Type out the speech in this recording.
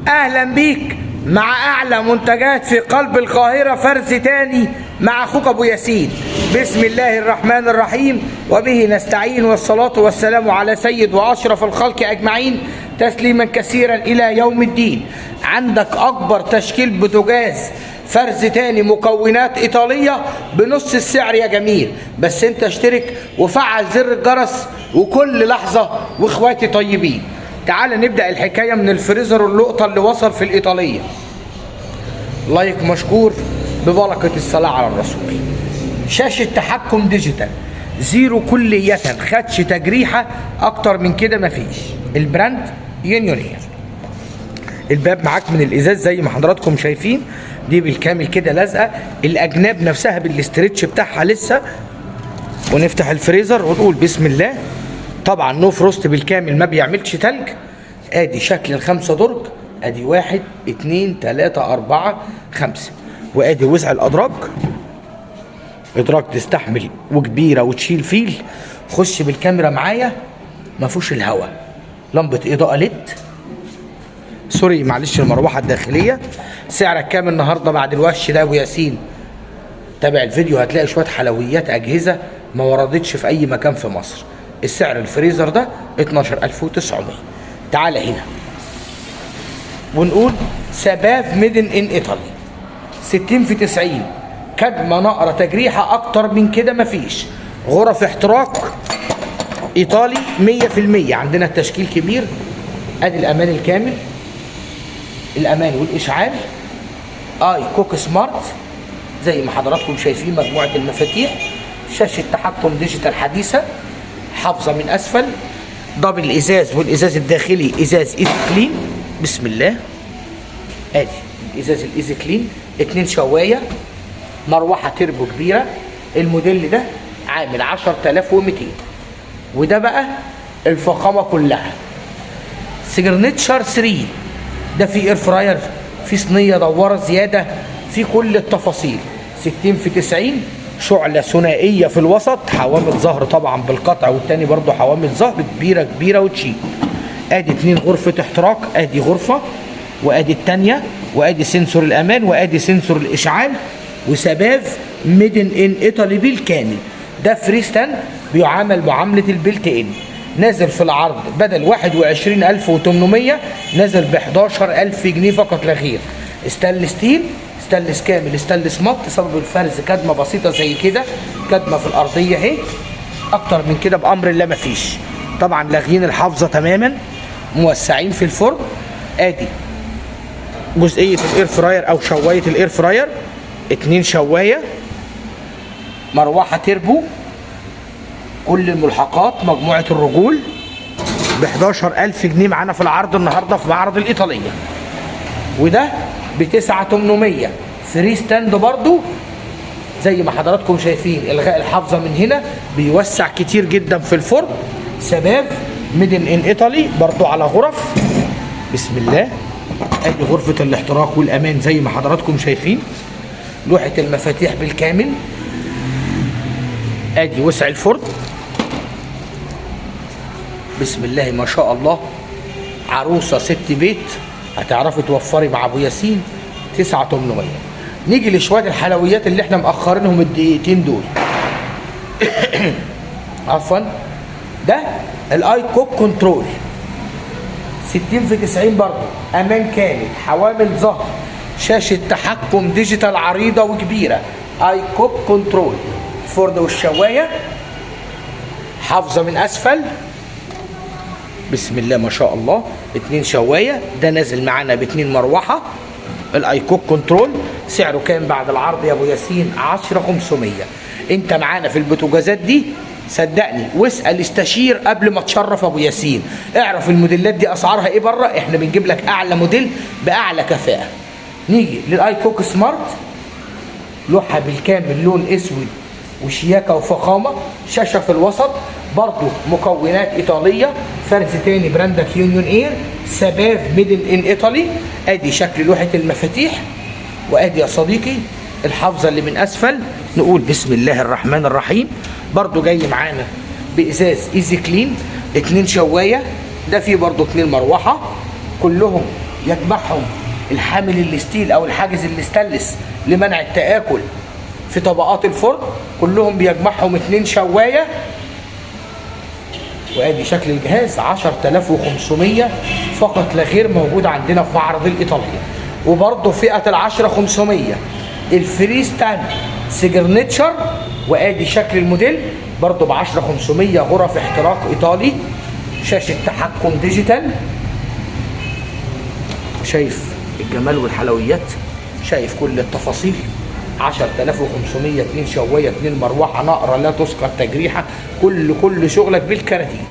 اهلا بيك مع اعلى منتجات في قلب القاهرة، فرز تاني مع اخوك ابو ياسين. بسم الله الرحمن الرحيم وبه نستعين، والصلاة والسلام على سيد واشرف الخلق اجمعين، تسليما كثيرا الى يوم الدين. عندك اكبر تشكيل بوتاجاز فرز تاني مكونات ايطالية بنص السعر يا جميل. بس انت اشترك وفعل زر الجرس وكل لحظة واخواتي طيبين. تعال نبدأ الحكاية من الفريزر اللقطة اللي وصل في الإيطالية. لايك مشكور ببركة الصلاة على الرسول. شاشة تحكم ديجيتال زيرو كلية، خدش تجريحة أكتر من كده مفيش. البراند يونيون اير. الباب معاك من الإزاز زي ما حضراتكم شايفين، دي بالكامل كده لازقة. الأجناب نفسها بالاسترتش بتاعها لسه. ونفتح الفريزر ونقول بسم الله. طبعا نو فروست بالكامل، ما بيعملش تلج. ادي شكل الخمسة درج، ادي 1 2 3 4 5، وادي وسع الادراج. ادراج تستحمل وكبيرة وتشيل فيل. خش بالكاميرا معايا، ما فيهوش الهواء. لمبة اضاءة ليد، سوري معلش المروحة الداخلية. سعرك كام النهاردة بعد الوش ده يا ابو ياسين؟ تابع الفيديو هتلاقي شوية حلويات اجهزة ما وردتش في اي مكان في مصر. السعر الفريزر ده 12900. تعالى هنا ونقول سباف ميدن ان ايطالي 60 في 90، كدمه نقره تجريحه اكتر من كده مفيش. غرف احتراق ايطالي 100%. عندنا التشكيل كبير. ادي الامان الكامل، الامان والاشعال. اي كوك سمارت زي ما حضراتكم شايفين، مجموعه المفاتيح. شاشه تحكم ديجيتال حديثه، حافظه من اسفل. دبل ازاز، والازاز الداخلي ازاز ايزي كلين. بسم الله. ادي الازاز الايزي كلين. 2 شوايه، مروحه تربو كبيره. الموديل ده عامل 10200. وده بقى الفخامه كلها. سيجنتشر 3 ده في اير فراير، في صينيه دواره زياده، في كل التفاصيل. 60 في 90، شعلة ثنائية في الوسط، حوامل ظهر طبعا بالقطع، والتاني برضو حوامل ظهر كبيرة كبيرة وتشيل. ادي 2 غرفة احتراق، ادي غرفة وادي التانية، وادي سنسور الامان، وادي سنسور الاشعال. وسباف ميدن ان ايطالي بالكامل. ده فري ستاند بيعامل معاملة البلت ان. نازل في العرض بدل 21800 نازل ب 11000 جنيه فقط لا غير. ستانلس ستيل، ستانلس كامل، ستانلس مط. سبب الفرز كدمه بسيطه زي كده، كدمه في الارضيه اهي. اكتر من كده بامر الله مفيش. طبعا لاغيين الحافظه تماما، موسعين في الفرن. ادي جزئيه الاير فراير او شوايه الاير فراير، 2 شوايه، مروحه تربو، كل الملحقات، مجموعه الرجول. ب 11000 جنيه معانا في العرض النهارده في معرض الايطاليه. وده ب 9800. فري ستاند برضو زي ما حضراتكم شايفين. الغاء الحافظه من هنا بيوسع كتير جدا في الفرن. سباف ميدن ان ايطالي برضو على غرف. بسم الله. ادي غرفه الاحتراق والامان زي ما حضراتكم شايفين. لوحه المفاتيح بالكامل. ادي وسع الفرن. بسم الله ما شاء الله. عروسه ست بيت هتعرفي توفري مع ابو ياسين 9800. نيجي لشويه الحلويات اللي احنا مأخرينهم الدقيقتين دول. عفوا. ده الاي كوك كنترول 60 في 90 برضه، امان كامل، حوامل ظهر، شاشه تحكم ديجيتال عريضه وكبيره. اي كوك كنترول. الفرن والشوايه، حافظه من اسفل. بسم الله ما شاء الله. 2 شوايه. ده نازل معانا ب2 مروحه. الاي كوك كنترول. سعره كام بعد العرض يا ابو ياسين؟ 10500. انت معانا في البوتاجازات دي صدقني، واسال استشير قبل ما تشرف ابو ياسين. اعرف الموديلات دي اسعارها ايه بره. احنا بنجيب لك اعلى موديل باعلى كفاءه. نيجي للاي كوك سمارت. لوحه بالكامل لون اسود وشياكه وفخامه. شاشه في الوسط، برضو مكونات ايطاليه. فرز تاني براندك يونيون اير. سباف ميدن ان ايطالي. ادي شكل لوحه المفاتيح، وادي يا صديقي الحافظه اللي من اسفل. نقول بسم الله الرحمن الرحيم. برضو جاي معانا بازاز ايزي كلين. 2 شوايه. ده فيه برضو 2 مروحه، كلهم يجمعهم الحامل الستيل او الحاجز الاستانلس لمنع التآكل في طبقات الفرن، كلهم بيجمعهم 2 شوايه. وادي شكل الجهاز 10500 فقط لا غير، موجود عندنا في معرض الايطاليه. وبرضه فئه ال 10500 الفري ستاند سيجرنتشر، وادي شكل الموديل برضه ب 10500 غرف احتراق ايطالي، شاشه تحكم ديجيتال. شايف الجمال والحلويات، شايف كل التفاصيل. 10500 2 شوايه 2 مروحه نقره لا تسكر تجريحه، كل شغلك بالكراتين.